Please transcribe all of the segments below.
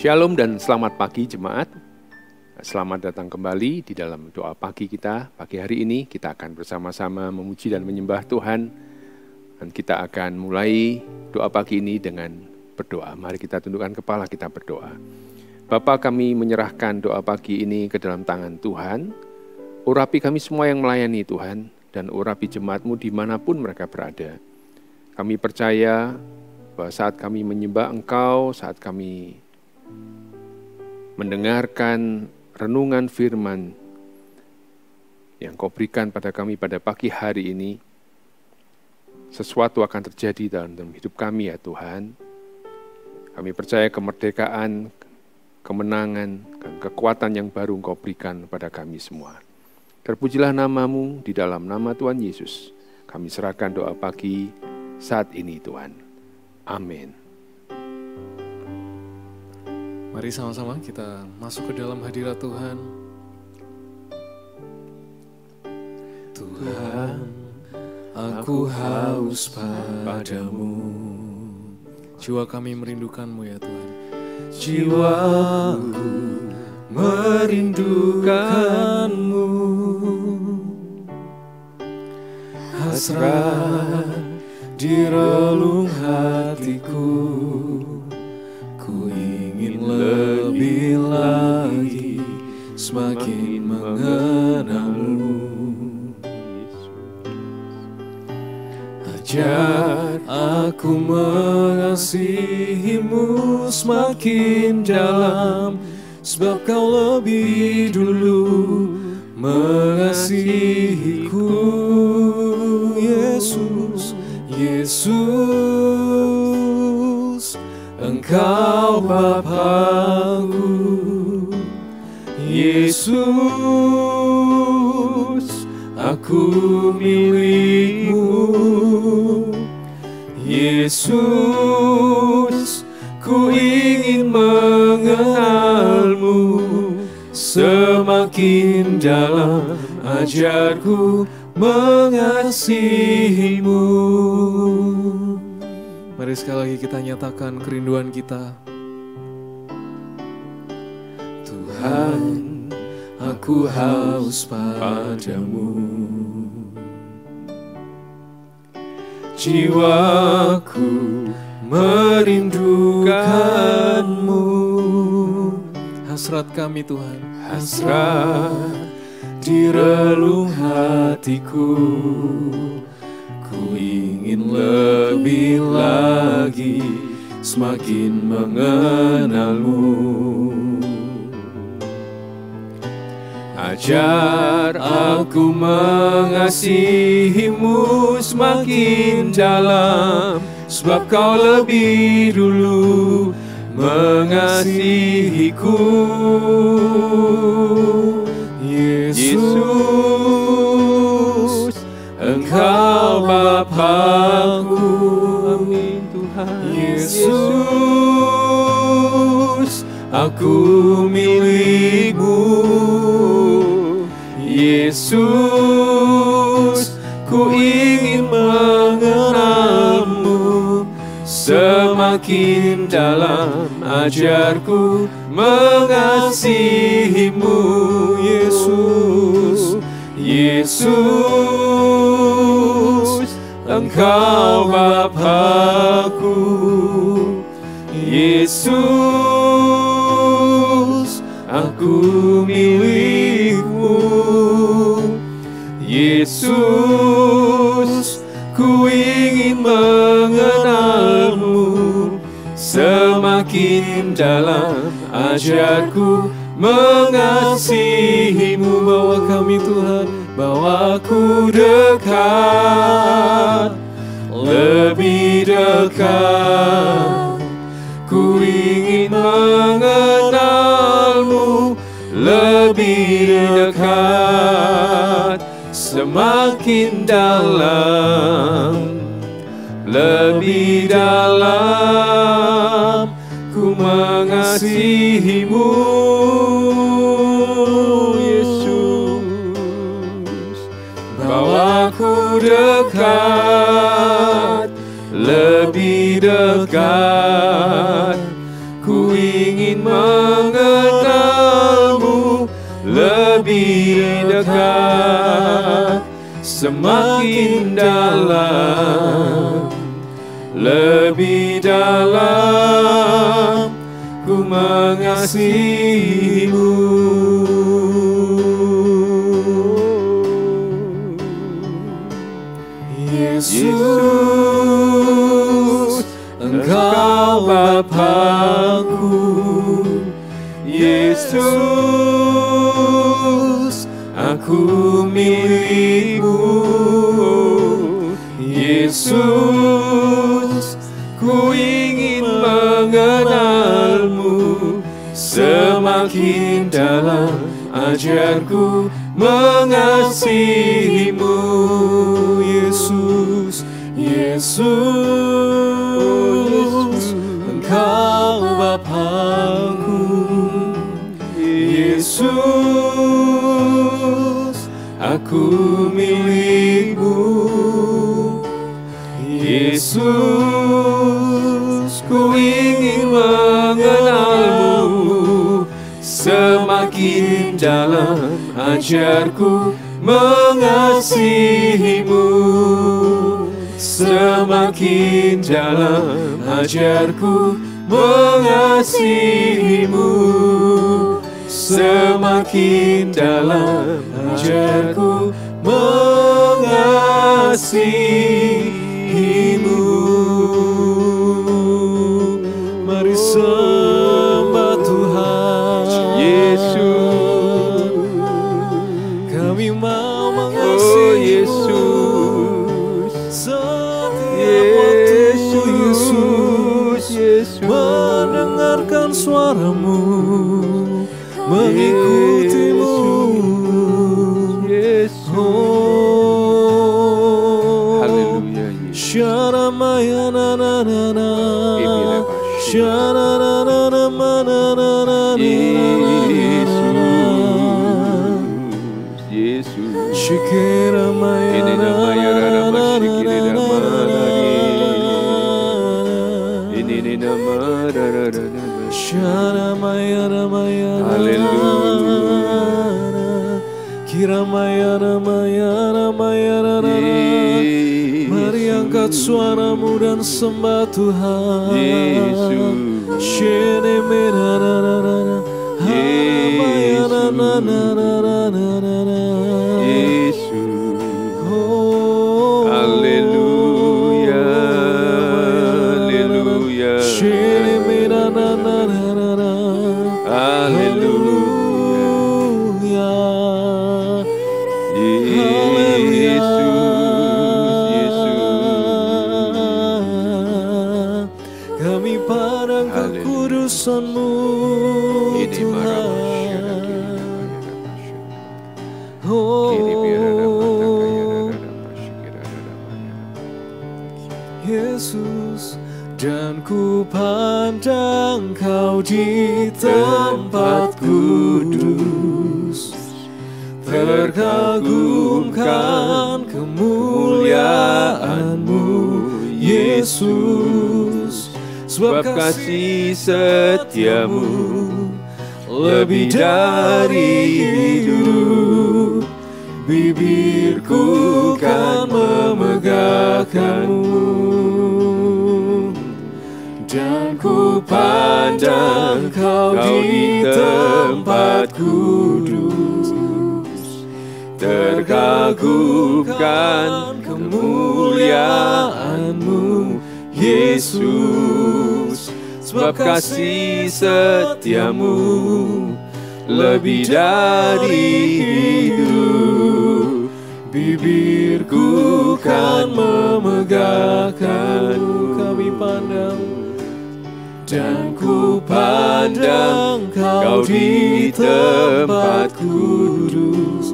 Shalom dan selamat pagi jemaat. Selamat datang kembali di dalam doa pagi kita. Pagi hari ini kita akan bersama-sama memuji dan menyembah Tuhan. Dan kita akan mulai doa pagi ini dengan berdoa. Mari kita tundukkan kepala, kita berdoa. Bapa, kami menyerahkan doa pagi ini ke dalam tangan Tuhan. Urapi kami semua yang melayani Tuhan, dan urapi jemaat-Mu dimanapun mereka berada. Kami percaya bahwa saat kami menyembah Engkau, saat kami mendengarkan renungan firman yang Kau berikan pada kami pada pagi hari ini, sesuatu akan terjadi dalam hidup kami ya Tuhan. Kami percaya kemerdekaan, kemenangan, dan kekuatan yang baru Engkau berikan pada kami semua. Terpujilah nama-Mu di dalam nama Tuhan Yesus. Kami serahkan doa pagi saat ini Tuhan. Amin. Mari sama-sama kita masuk ke dalam hadirat Tuhan. Tuhan, aku haus padamu. Jiwa kami merindukan-Mu ya Tuhan. Jiwaku merindukan-Mu. Hasrat di relung hatiku, ku ingin lebih lagi semakin mengenal-Mu. Ajar aku mengasihi-Mu semakin dalam, sebab Kau lebih dulu mengasihiku. Yesus, Yesus, Engkau Bapa-Ku. Yesus, aku milik-Mu. Yesus, ku ingin mengenal-Mu semakin dalam. Ajarku mengasihi-Mu. Mari sekali lagi kita nyatakan kerinduan kita. Tuhan, aku haus padamu. Jiwaku merindukan-Mu. Hasrat kami Tuhan, hasrat di relung hatiku, ku ingin lebih lagi semakin mengenal-Mu. Ajar aku mengasihi-Mu semakin dalam, sebab Kau lebih dulu mengasihiku. Yesus, Engkau Bapa-Ku. Amin Tuhan. Yesus, aku milik-Mu. Yesus, ku ingin mengenal-Mu semakin dalam. Ajarku mengasihi-Mu. Yesus, Yesus, Engkau Bapa-Ku. Yesus, aku milik-Mu. Yesus, ku ingin mengenal-Mu semakin dalam. Ajarku mengasihi-Mu. Bawa kami Tuhan, bawa ku dekat, lebih dekat. Ku ingin mengenal-Mu lebih dekat, semakin dalam, lebih dalam. Ku mengasihi-Mu, Yesus. Bawa ku dekat, lebih dekat. Ku ingin mengenalmu lebih dekat, semakin dalam, lebih dalam ku mengasihimu. Yesus, Engkau Bapa-Ku. Yesus, aku milik-Mu. Yesus, ku ingin mengenal-Mu semakin dalam, ajarku mengasihi-Mu. Yesus, Yesus, Engkau Bapa-Ku. Yesus, aku milik-Mu. Yesus, ku ingin mengenal-Mu semakin dalam, ajarku mengasihi-Mu. Semakin dalam, ajarku mengasihi-Mu. Semakin dalam, ajarku mengasihi-Mu. Mari sembah Tuhan Yesus, kami mau mengasihi-Mu setiap waktu. Yesus, mendengarkan suara-Mu, mengikuti-Mu. Oh, haleluya. Sharamaya na na na na, sharanana manana. Yesus, Shikiramaya na na na. Sharamaya ramaya. Haleluya. Kiramaya ramaya ramaya ramaya. Mari angkat suaramu dan sembah Tuhan Yesus. Shene mera ramaya ramaya Yesus. Oh, haleluya, haleluya. Shene mera haleluya. Yesus, Yesus, kami pandang kekudusan-Mu Tuhan. Oh, Yesus, dan ku pandang Kau di tempat kudus, terkagumkan kemuliaan-Mu Yesus, sebab kasih setia-Mu lebih dari hidup. Bibirku kan memegahkan-Mu, dan ku pandang Kau di tempat kudus, terkagumkan kemuliaan-Mu Yesus, sebab kasih setia-Mu lebih dari hidup. Bibirku kan memegahkan-Mu. Kami pandang dan ku pandang Kau di tempat kudus,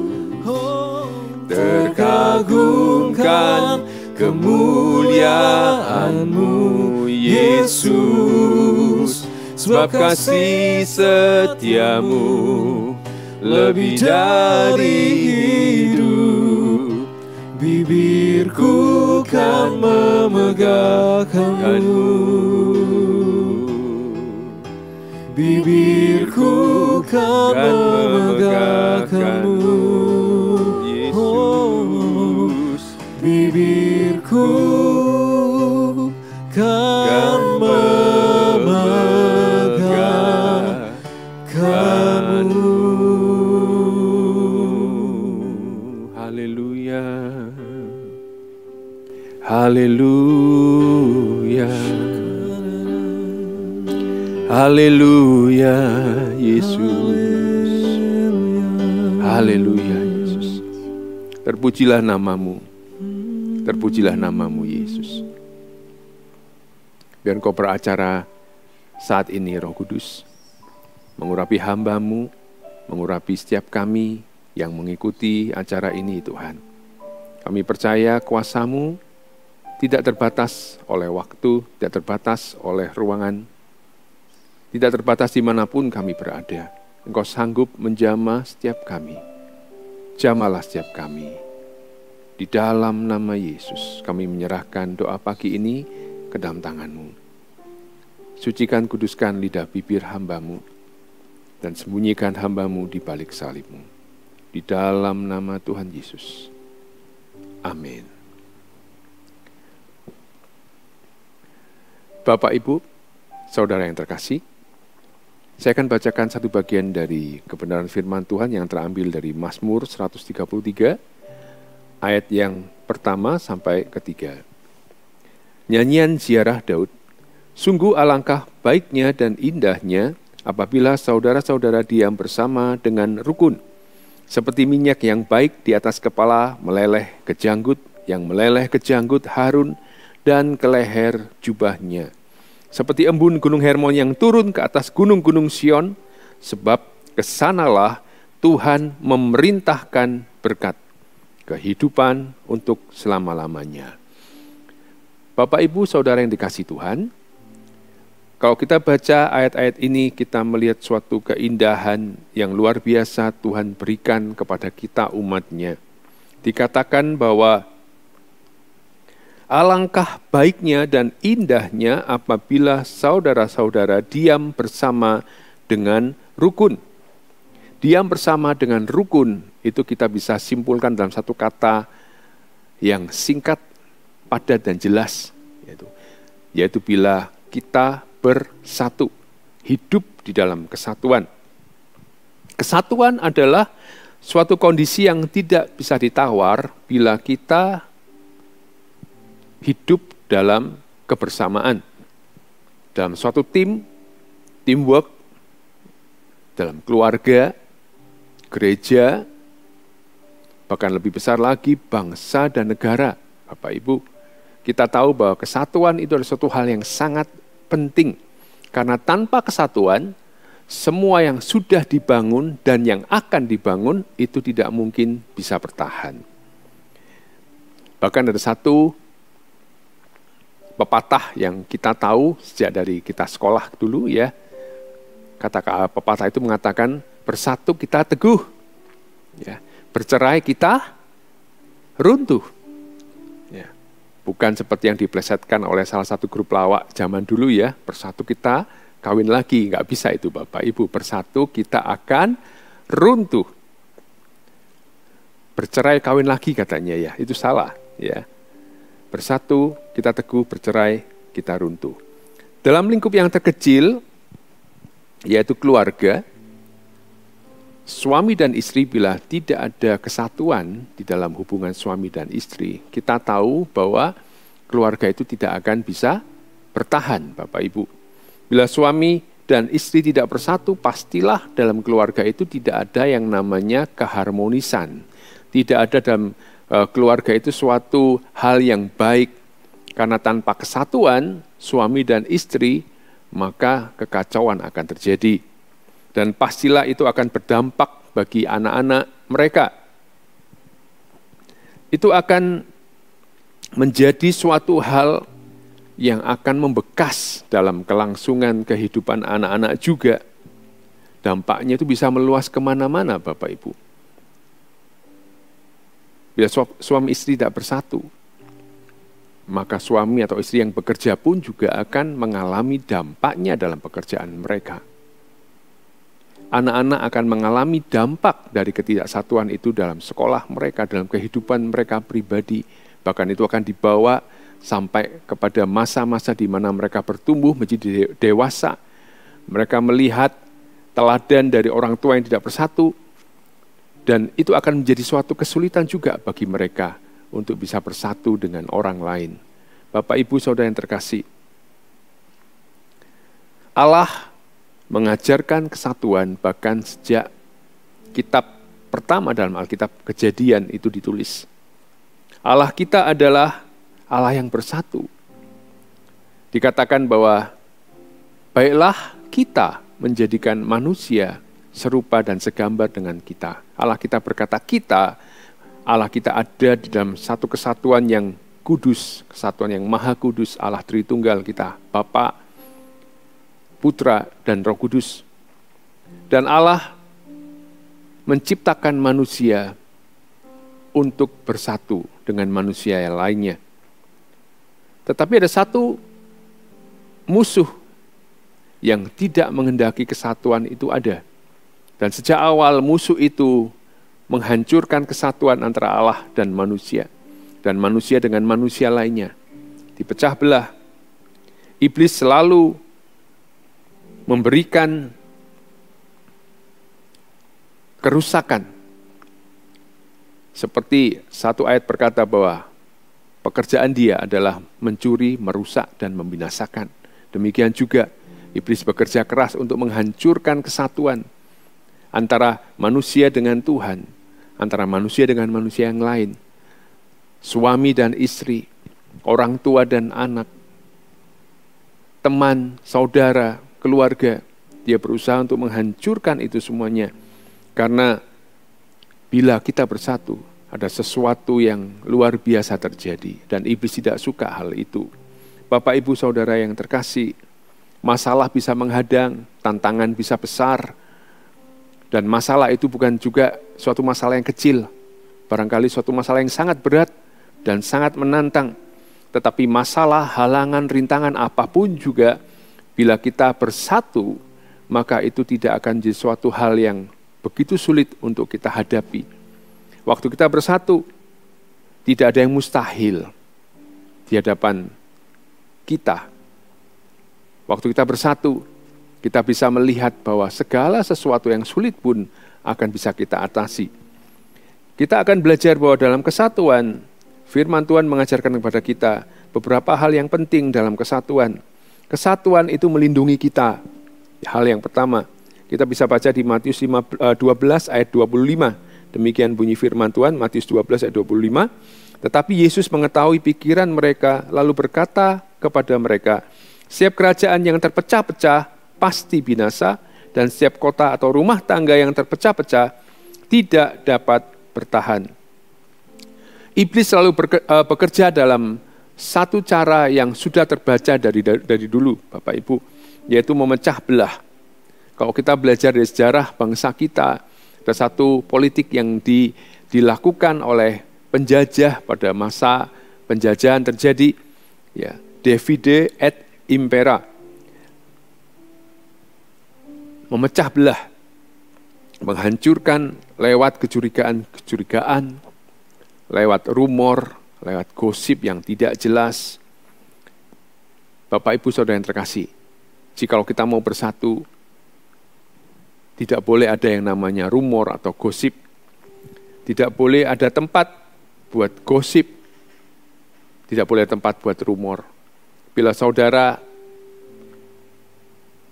terkagumkan kemuliaan-Mu Yesus, sebab kasih setia-Mu lebih dari hidup. Bibirku kan memegahkan-Mu. bibirku kan memegahkanmu. Yesus, Bibirku kan memegahkanmu. Haleluya, haleluya, haleluya, Yesus, haleluya, Yesus. Terpujilah namamu, terpujilah namamu, Yesus. Biar Engkau beracara saat ini, Roh Kudus, mengurapi hamba-Mu, mengurapi setiap kami yang mengikuti acara ini, Tuhan. Kami percaya kuasa-Mu tidak terbatas oleh waktu, tidak terbatas oleh ruangan, tidak terbatas dimanapun kami berada. Engkau sanggup menjamah setiap kami. Jamalah setiap kami. Di dalam nama Yesus, kami menyerahkan doa pagi ini ke dalam tangan-Mu. Sucikan, kuduskan lidah bibir hamba-Mu, dan sembunyikan hamba-Mu di balik salib-Mu. Di dalam nama Tuhan Yesus. Amin. Bapak, Ibu, saudara yang terkasih, saya akan bacakan satu bagian dari kebenaran firman Tuhan yang terambil dari Mazmur 133, ayat yang pertama sampai ketiga. Nyanyian ziarah Daud. Sungguh alangkah baiknya dan indahnya apabila saudara-saudara diam bersama dengan rukun. Seperti minyak yang baik di atas kepala meleleh ke janggut, yang meleleh ke janggut Harun dan ke leher jubahnya. Seperti embun gunung Hermon yang turun ke atas gunung-gunung Sion, sebab kesanalah Tuhan memerintahkan berkat, kehidupan untuk selama-lamanya. Bapak, Ibu, saudara yang dikasihi Tuhan, kalau kita baca ayat-ayat ini, kita melihat suatu keindahan yang luar biasa Tuhan berikan kepada kita umat-Nya. Dikatakan bahwa alangkah baiknya dan indahnya apabila saudara-saudara diam bersama dengan rukun. Diam bersama dengan rukun, itu kita bisa simpulkan dalam satu kata yang singkat, padat, dan jelas. Yaitu bila kita bersatu, hidup di dalam kesatuan. Kesatuan adalah suatu kondisi yang tidak bisa ditawar bila kita hidup dalam kebersamaan, dalam suatu tim, teamwork, dalam keluarga, gereja, bahkan lebih besar lagi bangsa dan negara. Bapak Ibu, kita tahu bahwa kesatuan itu adalah suatu hal yang sangat penting, karena tanpa kesatuan, semua yang sudah dibangun dan yang akan dibangun itu tidak mungkin bisa bertahan. Bahkan ada satu pepatah yang kita tahu sejak dari kita sekolah dulu ya. Kata pepatah itu mengatakan, bersatu kita teguh, ya. Bercerai kita runtuh. Ya. Bukan seperti yang diplesetkan oleh salah satu grup lawak zaman dulu ya, bersatu kita kawin lagi. Nggak bisa itu Bapak Ibu, bersatu kita akan runtuh. Bercerai kawin lagi katanya ya, itu salah ya. Bersatu, kita teguh, bercerai, kita runtuh. Dalam lingkup yang terkecil, yaitu keluarga, suami dan istri bila tidak ada kesatuan di dalam hubungan suami dan istri, kita tahu bahwa keluarga itu tidak akan bisa bertahan, Bapak Ibu. Bila suami dan istri tidak bersatu, pastilah dalam keluarga itu tidak ada yang namanya keharmonisan. Tidak ada dalam keluarga itu suatu hal yang baik, karena tanpa kesatuan suami dan istri maka kekacauan akan terjadi, dan pastilah itu akan berdampak bagi anak-anak mereka. Itu akan menjadi suatu hal yang akan membekas dalam kelangsungan kehidupan anak-anak juga. Dampaknya itu bisa meluas kemana-mana Bapak Ibu. Bila suami istri tidak bersatu, maka suami atau istri yang bekerja pun juga akan mengalami dampaknya dalam pekerjaan mereka. anak-anak akan mengalami dampak dari ketidaksatuan itu dalam sekolah mereka, dalam kehidupan mereka pribadi. Bahkan itu akan dibawa sampai kepada masa-masa di mana mereka bertumbuh menjadi dewasa. Mereka melihat teladan dari orang tua yang tidak bersatu, dan itu akan menjadi suatu kesulitan juga bagi mereka untuk bisa bersatu dengan orang lain. Bapak, Ibu, Saudara yang terkasih, Allah mengajarkan kesatuan bahkan sejak kitab pertama dalam Alkitab, Kejadian, itu ditulis. Allah kita adalah Allah yang bersatu. Dikatakan bahwa baiklah kita menjadikan manusia serupa dan segambar dengan kita. Allah kita berkata kita, Allah kita ada di dalam satu kesatuan yang kudus, kesatuan yang maha kudus, Allah Tritunggal kita, Bapa, Putra, dan Roh Kudus. Dan Allah menciptakan manusia untuk bersatu dengan manusia yang lainnya. Tetapi ada satu musuh yang tidak menghendaki kesatuan itu ada. Dan sejak awal musuh itu menghancurkan kesatuan antara Allah dan manusia dengan manusia lainnya. Dipecah belah. Iblis selalu memberikan kerusakan. Seperti satu ayat berkata bahwa pekerjaan dia adalah mencuri, merusak, dan membinasakan. Demikian juga iblis bekerja keras untuk menghancurkan kesatuan antara manusia dengan Tuhan, antara manusia dengan manusia yang lain, suami dan istri, orang tua dan anak, teman, saudara, keluarga. Dia berusaha untuk menghancurkan itu semuanya. Karena bila kita bersatu, ada sesuatu yang luar biasa terjadi. Dan iblis tidak suka hal itu. Bapak, Ibu, Saudara yang terkasih, masalah bisa menghadang, tantangan bisa besar. Dan masalah itu bukan juga suatu masalah yang kecil. Barangkali suatu masalah yang sangat berat dan sangat menantang. Tetapi masalah, halangan, rintangan apapun juga, bila kita bersatu, maka itu tidak akan jadi suatu hal yang begitu sulit untuk kita hadapi. Waktu kita bersatu, tidak ada yang mustahil di hadapan kita. Waktu kita bersatu, kita bisa melihat bahwa segala sesuatu yang sulit pun akan bisa kita atasi. Kita akan belajar bahwa dalam kesatuan, firman Tuhan mengajarkan kepada kita beberapa hal yang penting dalam kesatuan. Kesatuan itu melindungi kita. Hal yang pertama, kita bisa baca di Matius 12 ayat 25. Demikian bunyi firman Tuhan, Matius 12 ayat 25. Tetapi Yesus mengetahui pikiran mereka, lalu berkata kepada mereka, setiap kerajaan yang terpecah-pecah pasti binasa, dan setiap kota atau rumah tangga yang terpecah-pecah tidak dapat bertahan. Iblis selalu bekerja dalam satu cara yang sudah terbaca dari dulu, Bapak Ibu, yaitu memecah belah. Kalau kita belajar dari sejarah bangsa kita, ada satu politik yang dilakukan oleh penjajah pada masa penjajahan terjadi, ya, divide et impera, memecah belah, menghancurkan lewat kecurigaan, lewat rumor, lewat gosip yang tidak jelas. Bapak, Ibu, Saudara yang terkasih, jikalau kita mau bersatu, tidak boleh ada yang namanya rumor atau gosip. Tidak boleh ada tempat buat gosip. Tidak boleh ada tempat buat rumor. Bila saudara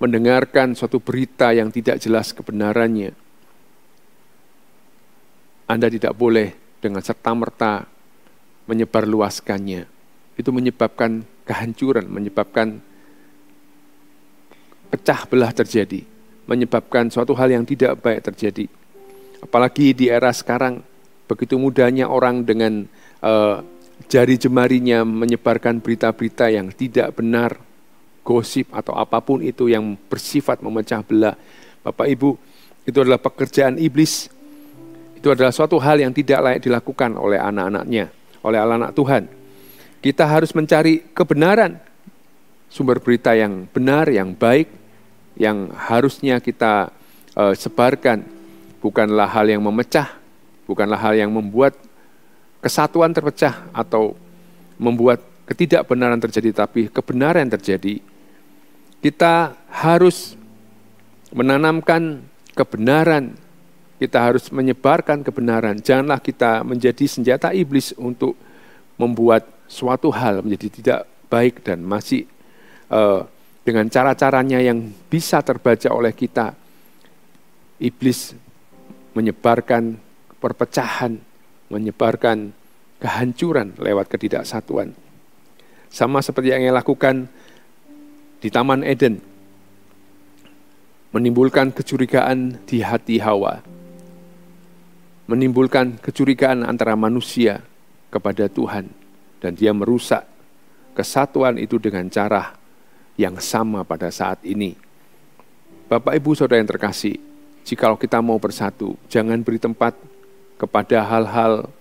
mendengarkan suatu berita yang tidak jelas kebenarannya, Anda tidak boleh dengan serta-merta menyebarluaskannya. Itu menyebabkan kehancuran, menyebabkan pecah belah terjadi, menyebabkan suatu hal yang tidak baik terjadi. Apalagi di era sekarang, begitu mudahnya orang dengan jari jemarinya menyebarkan berita-berita yang tidak benar, gosip atau apapun itu yang bersifat memecah belah. Bapak, Ibu, itu adalah pekerjaan iblis. Itu adalah suatu hal yang tidak layak dilakukan oleh anak-anaknya, oleh anak-anak Tuhan. Kita harus mencari kebenaran, sumber berita yang benar, yang baik, yang harusnya kita sebarkan. Bukanlah hal yang memecah, bukanlah hal yang membuat kesatuan terpecah atau membuat ketidakbenaran terjadi, tapi kebenaran terjadi. Kita harus menanamkan kebenaran, kita harus menyebarkan kebenaran. Janganlah kita menjadi senjata iblis untuk membuat suatu hal menjadi tidak baik dan masih dengan cara-caranya yang bisa terbaca oleh kita. Iblis menyebarkan perpecahan, menyebarkan kehancuran lewat ketidaksatuan. Sama seperti yang ia lakukan di Taman Eden, menimbulkan kecurigaan di hati Hawa, menimbulkan kecurigaan antara manusia kepada Tuhan, dan dia merusak kesatuan itu dengan cara yang sama pada saat ini. Bapak, Ibu, Saudara yang terkasih, jikalau kita mau bersatu, jangan beri tempat kepada hal-hal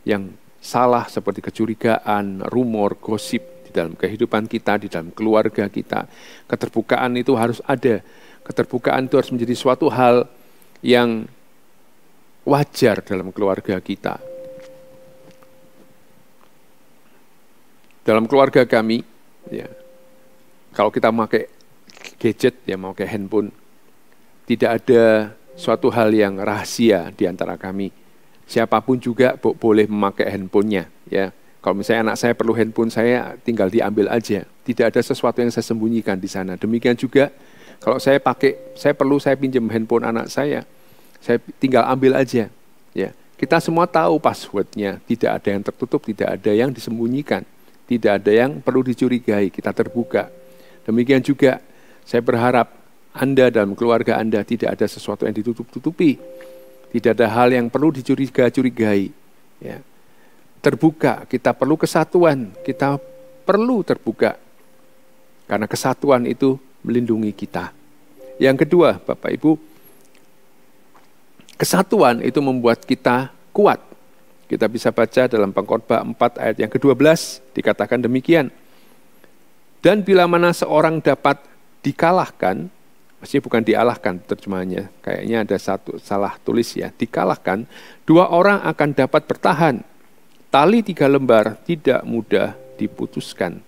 yang salah seperti kecurigaan, rumor, gosip di dalam kehidupan kita, di dalam keluarga kita. Keterbukaan itu harus ada. Keterbukaan itu harus menjadi suatu hal yang wajar dalam keluarga kita. Dalam keluarga kami, ya, kalau kita memakai gadget, ya memakai handphone, tidak ada suatu hal yang rahasia di antara kami. Siapapun juga boleh memakai handphonenya. Ya, kalau misalnya anak saya perlu handphone, saya tinggal diambil aja. Tidak ada sesuatu yang saya sembunyikan di sana. Demikian juga kalau saya pinjam handphone anak saya tinggal ambil aja. Ya, kita semua tahu passwordnya. Tidak ada yang tertutup, tidak ada yang disembunyikan, tidak ada yang perlu dicurigai. Kita terbuka. Demikian juga saya berharap Anda dalam keluarga Anda tidak ada sesuatu yang ditutup-tutupi. Tidak ada hal yang perlu dicurigai. Ya. Terbuka, kita perlu kesatuan, kita perlu terbuka. Karena kesatuan itu melindungi kita. Yang kedua, Bapak Ibu, kesatuan itu membuat kita kuat. Kita bisa baca dalam Pengkhotbah 4 ayat yang ke-12, dikatakan demikian. Dan bila mana seorang dapat dikalahkan, maksudnya bukan dialahkan terjemahannya, kayaknya ada satu salah tulis ya, dikalahkan, 2 orang akan dapat bertahan. Tali 3 lembar tidak mudah diputuskan.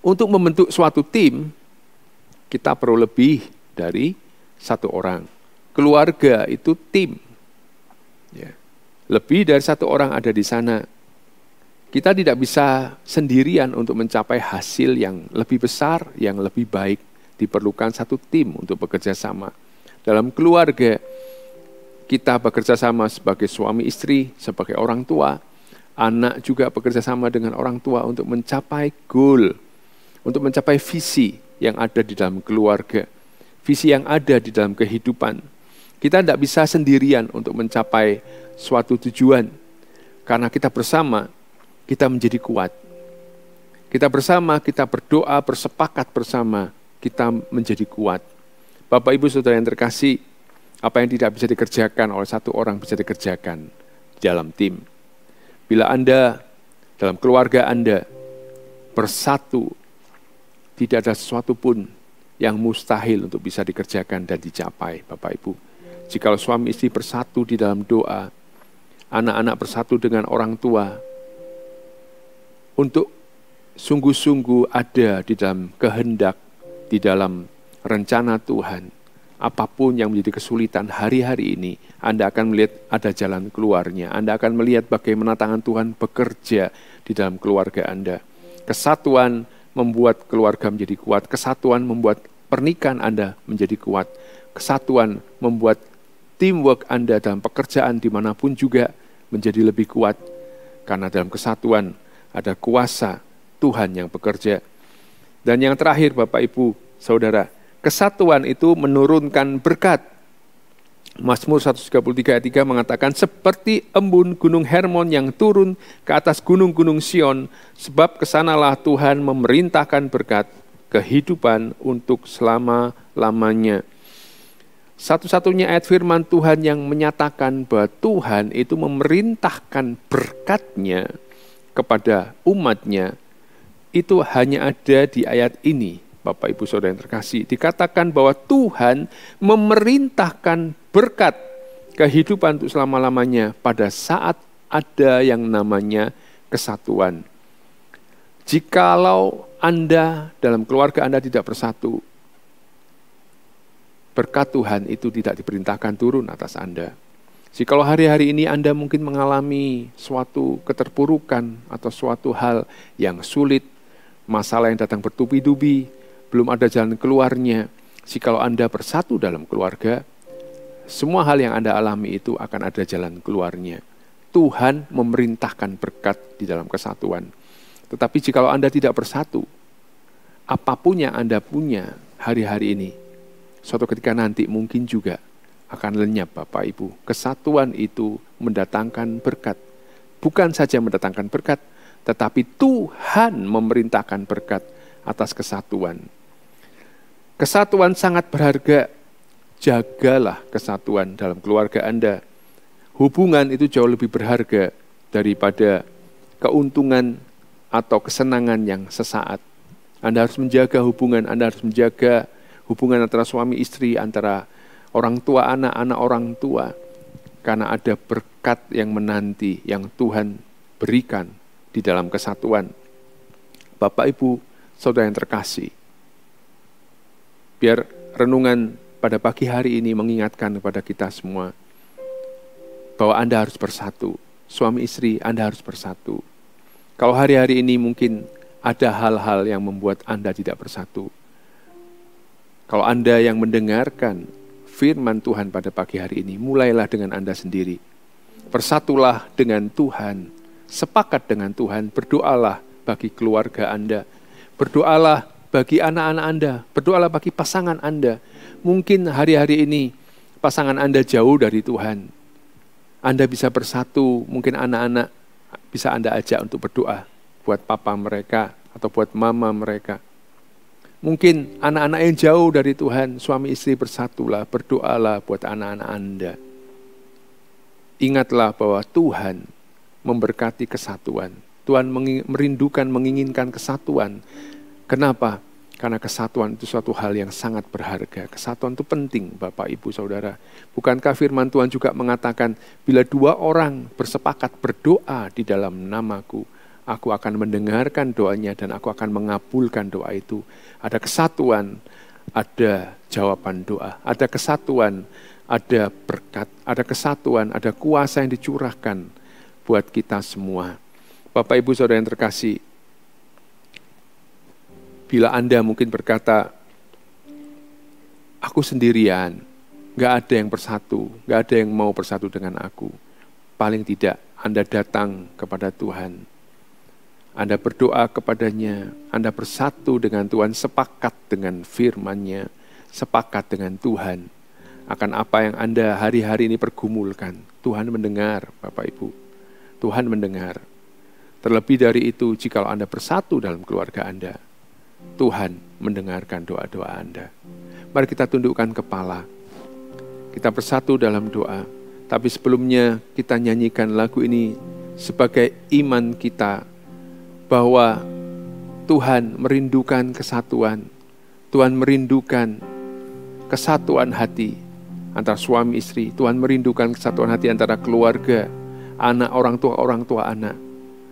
Untuk membentuk suatu tim, kita perlu lebih dari 1 orang. Keluarga itu tim. Ya. Lebih dari 1 orang ada di sana. Kita tidak bisa sendirian untuk mencapai hasil yang lebih besar, yang lebih baik. Diperlukan satu tim untuk bekerja sama. Dalam keluarga, kita bekerja sama sebagai suami istri, sebagai orang tua. Anak juga bekerja sama dengan orang tua untuk mencapai goal, untuk mencapai visi yang ada di dalam keluarga, visi yang ada di dalam kehidupan. Kita tidak bisa sendirian untuk mencapai suatu tujuan. Karena kita bersama, kita menjadi kuat. Kita bersama, kita berdoa, bersepakat bersama, kita menjadi kuat. Bapak, Ibu, Saudara yang terkasih, apa yang tidak bisa dikerjakan oleh 1 orang bisa dikerjakan di dalam tim. Bila Anda, dalam keluarga Anda, bersatu, tidak ada sesuatu pun yang mustahil untuk bisa dikerjakan dan dicapai, Bapak Ibu. Jika suami istri bersatu di dalam doa, anak-anak bersatu dengan orang tua, untuk sungguh-sungguh ada di dalam kehendak, di dalam rencana Tuhan, apapun yang menjadi kesulitan hari-hari ini, Anda akan melihat ada jalan keluarnya. Anda akan melihat bagaimana tangan Tuhan bekerja di dalam keluarga Anda. Kesatuan membuat keluarga menjadi kuat. Kesatuan membuat pernikahan Anda menjadi kuat. Kesatuan membuat teamwork Anda dalam pekerjaan dimanapun juga menjadi lebih kuat. Karena dalam kesatuan ada kuasa Tuhan yang bekerja. Dan yang terakhir, Bapak, Ibu, Saudara, kesatuan itu menurunkan berkat. Mazmur 133 ayat 3 mengatakan, seperti embun gunung Hermon yang turun ke atas gunung-gunung Sion, sebab kesanalah Tuhan memerintahkan berkat kehidupan untuk selama-lamanya. Satu-satunya ayat firman Tuhan yang menyatakan bahwa Tuhan itu memerintahkan berkat-Nya kepada umat-Nya, itu hanya ada di ayat ini, Bapak Ibu Saudara yang terkasih, dikatakan bahwa Tuhan memerintahkan berkat kehidupan untuk selama-lamanya pada saat ada yang namanya kesatuan. Jikalau Anda dalam keluarga Anda tidak bersatu, berkat Tuhan itu tidak diperintahkan turun atas Anda. Jikalau hari-hari ini Anda mungkin mengalami suatu keterpurukan atau suatu hal yang sulit, masalah yang datang bertubi-tubi, belum ada jalan keluarnya. Jikalau Anda bersatu dalam keluarga, semua hal yang Anda alami itu akan ada jalan keluarnya. Tuhan memerintahkan berkat di dalam kesatuan. Tetapi jikalau Anda tidak bersatu, apapun yang Anda punya hari-hari ini, suatu ketika nanti mungkin juga akan lenyap Bapak Ibu. Kesatuan itu mendatangkan berkat. Bukan saja mendatangkan berkat, tetapi Tuhan memerintahkan berkat atas kesatuan. Kesatuan sangat berharga. Jagalah kesatuan dalam keluarga Anda. Hubungan itu jauh lebih berharga daripada keuntungan atau kesenangan yang sesaat. Anda harus menjaga hubungan, Anda harus menjaga hubungan antara suami istri, antara orang tua anak, anak orang tua. Karena ada berkat yang menanti, yang Tuhan berikan di dalam kesatuan. Bapak Ibu, Saudara yang terkasih, biar renungan pada pagi hari ini mengingatkan kepada kita semua bahwa Anda harus bersatu. Suami istri, Anda harus bersatu. Kalau hari-hari ini mungkin ada hal-hal yang membuat Anda tidak bersatu. Kalau Anda yang mendengarkan firman Tuhan pada pagi hari ini, mulailah dengan Anda sendiri. Bersatulah dengan Tuhan, sepakat dengan Tuhan, berdoalah bagi keluarga Anda, berdoalah bagi anak-anak Anda, berdoalah bagi pasangan Anda. Mungkin hari-hari ini pasangan Anda jauh dari Tuhan. Anda bisa bersatu, mungkin anak-anak bisa Anda ajak untuk berdoa buat papa mereka atau buat mama mereka. Mungkin anak-anak yang jauh dari Tuhan, suami istri bersatulah, berdoalah buat anak-anak Anda. Ingatlah bahwa Tuhan memberkati kesatuan. Tuhan merindukan, menginginkan kesatuan. Kenapa? Karena kesatuan itu suatu hal yang sangat berharga. Kesatuan itu penting, Bapak, Ibu, Saudara. Bukankah firman Tuhan juga mengatakan, bila dua orang bersepakat berdoa di dalam namaku, aku akan mendengarkan doanya dan aku akan mengabulkan doa itu. Ada kesatuan, ada jawaban doa. Ada kesatuan, ada berkat. Ada kesatuan, ada kuasa yang dicurahkan buat kita semua. Bapak, Ibu, Saudara yang terkasih, bila Anda mungkin berkata, aku sendirian, gak ada yang bersatu, gak ada yang mau bersatu dengan aku. Paling tidak, Anda datang kepada Tuhan. Anda berdoa kepadanya, Anda bersatu dengan Tuhan, sepakat dengan firman-Nya, sepakat dengan Tuhan. Akan apa yang Anda hari-hari ini pergumulkan, Tuhan mendengar, Bapak Ibu. Tuhan mendengar. Terlebih dari itu, jika Anda bersatu dalam keluarga Anda, Tuhan mendengarkan doa-doa Anda. Mari kita tundukkan kepala. Kita bersatu dalam doa. Tapi sebelumnya kita nyanyikan lagu ini sebagai iman kita bahwa Tuhan merindukan kesatuan. Tuhan merindukan kesatuan hati antara suami istri. Tuhan merindukan kesatuan hati antara keluarga, anak, orang tua anak.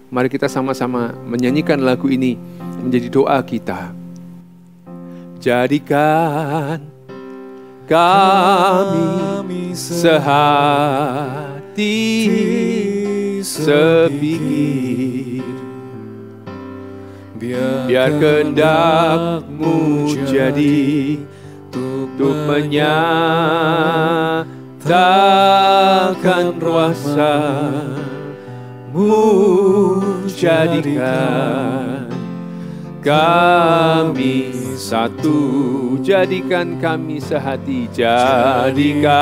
Mari kita sama-sama menyanyikan lagu ini menjadi doa kita. Jadikan kami sehati sepikir, biar kehendak-Mu jadi untuk menyatakan kuasa-Mu. Jadikan kami satu, jadikan kami sehati, jadikan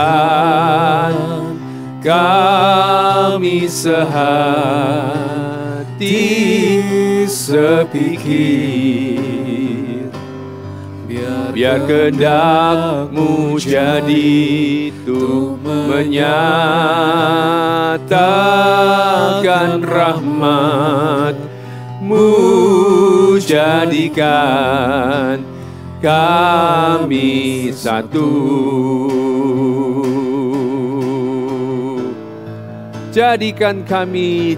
kami sehati sepikir, biar kehendak-Mu jadi untuk menyatakan rahmat-Mu. Jadikan kami satu. Jadikan kami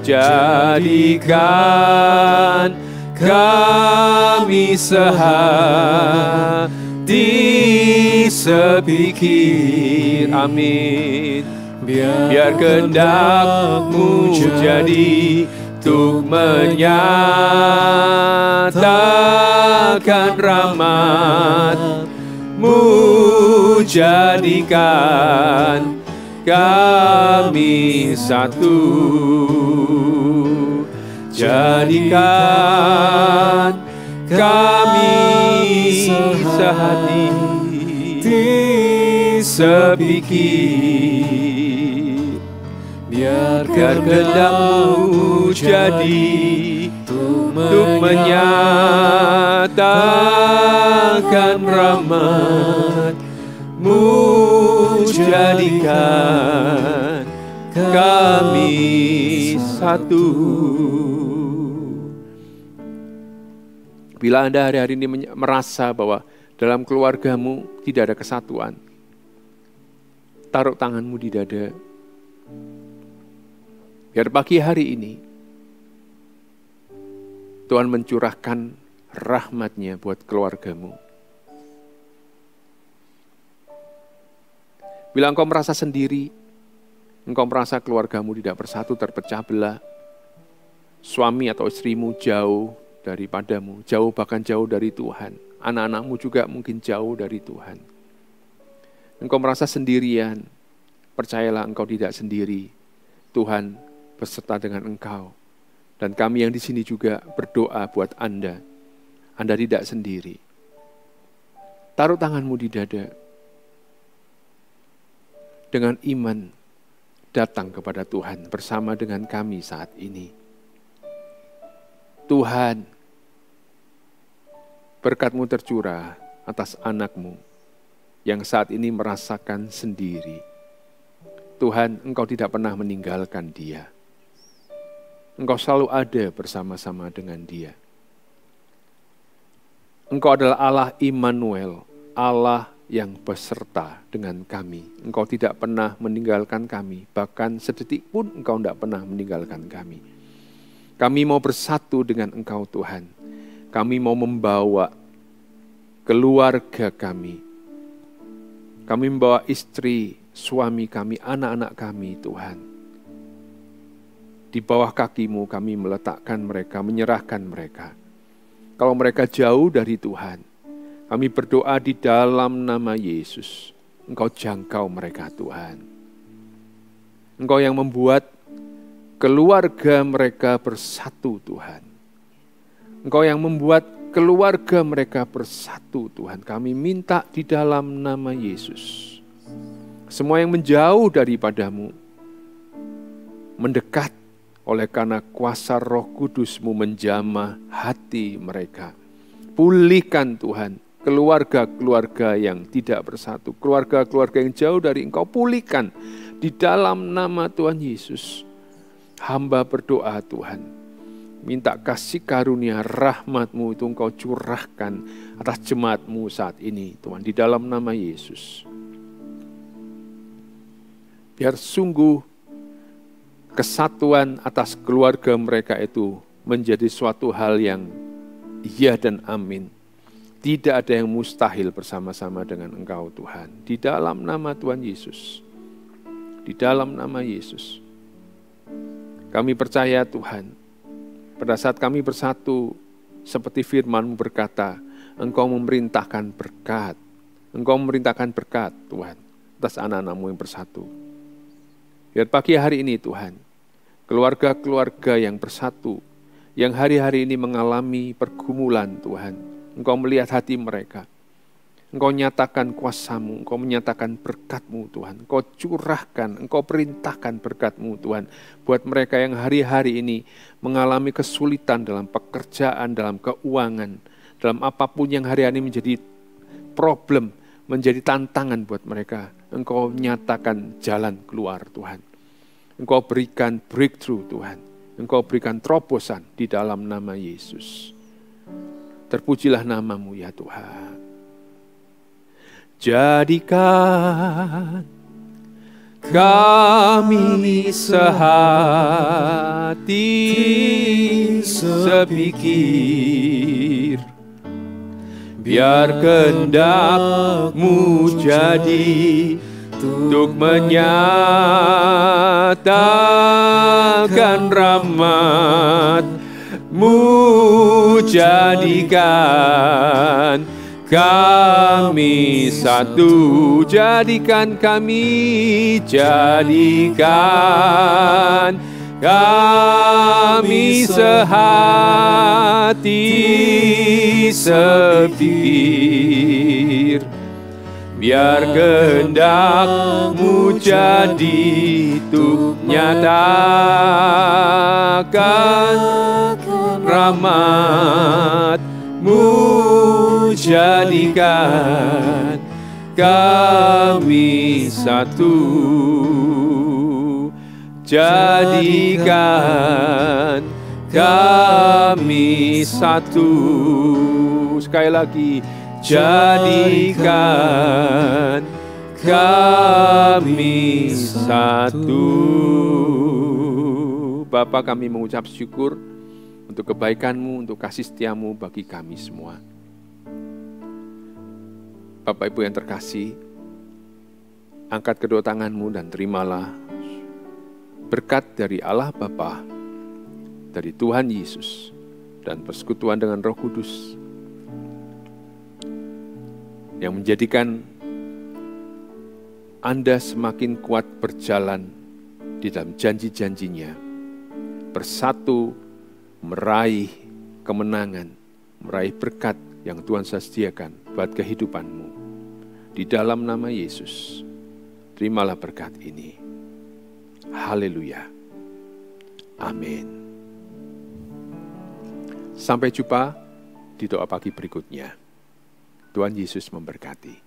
sehati sepikir. Amin. Biar kehendak-Mu jadi untuk menyatakan rahmat-Mu, jadikan kami satu. Jadikan kami sehati sepikir. Biar kehendak-Mu jadi untuk menyatakan rahmat-Mu, jadikan kami satu. Bila Anda hari-hari ini merasa bahwa dalam keluargamu tidak ada kesatuan, taruh tanganmu di dada. Biar pagi hari ini Tuhan mencurahkan rahmat-Nya buat keluargamu. Bila engkau merasa sendiri, engkau merasa keluargamu tidak bersatu, terpecah belah, suami atau istrimu jauh daripadamu, jauh bahkan jauh dari Tuhan, anak-anakmu juga mungkin jauh dari Tuhan. Engkau merasa sendirian, percayalah engkau tidak sendiri. Tuhan beserta dengan engkau. Dan kami yang di sini juga berdoa buat Anda. Anda tidak sendiri. Taruh tanganmu di dada. Dengan iman datang kepada Tuhan bersama dengan kami saat ini. Tuhan, berkat-Mu tercurah atas anak-Mu yang saat ini merasakan sendiri. Tuhan, Engkau tidak pernah meninggalkan dia. Engkau selalu ada bersama-sama dengan dia. Engkau adalah Allah Immanuel, Allah yang beserta dengan kami. Engkau tidak pernah meninggalkan kami, bahkan sedetik pun Engkau tidak pernah meninggalkan kami. Kami mau bersatu dengan Engkau Tuhan. Kami mau membawa keluarga kami. Kami membawa istri, suami kami, anak-anak kami Tuhan. Di bawah kaki-Mu kami meletakkan mereka, menyerahkan mereka. Kalau mereka jauh dari Tuhan, kami berdoa di dalam nama Yesus. Engkau jangkau mereka Tuhan. Engkau yang membuat keluarga mereka bersatu Tuhan. Engkau yang membuat keluarga mereka bersatu Tuhan. Kami minta di dalam nama Yesus. Semua yang menjauh daripada-Mu, mendekat oleh karena kuasa Roh Kudus-Mu menjamah hati mereka. Pulihkan Tuhan keluarga-keluarga yang tidak bersatu, keluarga-keluarga yang jauh dari Engkau, pulihkan di dalam nama Tuhan Yesus. Hamba berdoa Tuhan, minta kasih karunia rahmat-Mu itu Engkau curahkan atas jemaat-Mu saat ini Tuhan, di dalam nama Yesus. Biar sungguh kesatuan atas keluarga mereka itu menjadi suatu hal yang iya dan amin. Tidak ada yang mustahil bersama-sama dengan Engkau Tuhan. Di dalam nama Tuhan Yesus. Di dalam nama Yesus. Kami percaya Tuhan, pada saat kami bersatu, seperti firman-Mu berkata, Engkau memerintahkan berkat. Engkau memerintahkan berkat Tuhan atas anak-anak-Mu yang bersatu. Biar pagi hari ini Tuhan, keluarga-keluarga yang bersatu, yang hari-hari ini mengalami pergumulan Tuhan, Engkau melihat hati mereka. Engkau nyatakan kuasa-Mu, Engkau menyatakan berkat-Mu Tuhan. Engkau curahkan, Engkau perintahkan berkat-Mu Tuhan. Buat mereka yang hari-hari ini mengalami kesulitan dalam pekerjaan, dalam keuangan, dalam apapun yang hari-hari ini menjadi problem, menjadi tantangan buat mereka. Engkau nyatakan jalan keluar Tuhan. Engkau berikan breakthrough Tuhan. Engkau berikan terobosan di dalam nama Yesus. Terpujilah nama-Mu ya Tuhan. jadikan kami sehati sepikir, biar kehendak-Mu jadi untuk menyatakan rahmat-Mu, jadikan kami satu, jadikan kami sehati sepikir, biar kehendak-Mu jadi untuk nyatakan rahmat-Mu, jadikan kami satu, jadikan kami satu. Sekali lagi, jadikan kami satu. Bapa, kami mengucap syukur untuk kebaikan-Mu, untuk kasih setia-Mu bagi kami semua. Bapak Ibu yang terkasih, angkat kedua tangan-Mu dan terimalah berkat dari Allah Bapa, dari Tuhan Yesus, dan persekutuan dengan Roh Kudus, yang menjadikan Anda semakin kuat berjalan di dalam janji-janjinya, bersatu meraih kemenangan, meraih berkat yang Tuhan sediakan buat kehidupan-Mu. Di dalam nama Yesus, terimalah berkat ini. Haleluya. Amin. Sampai jumpa di doa pagi berikutnya. Tuhan Yesus memberkati.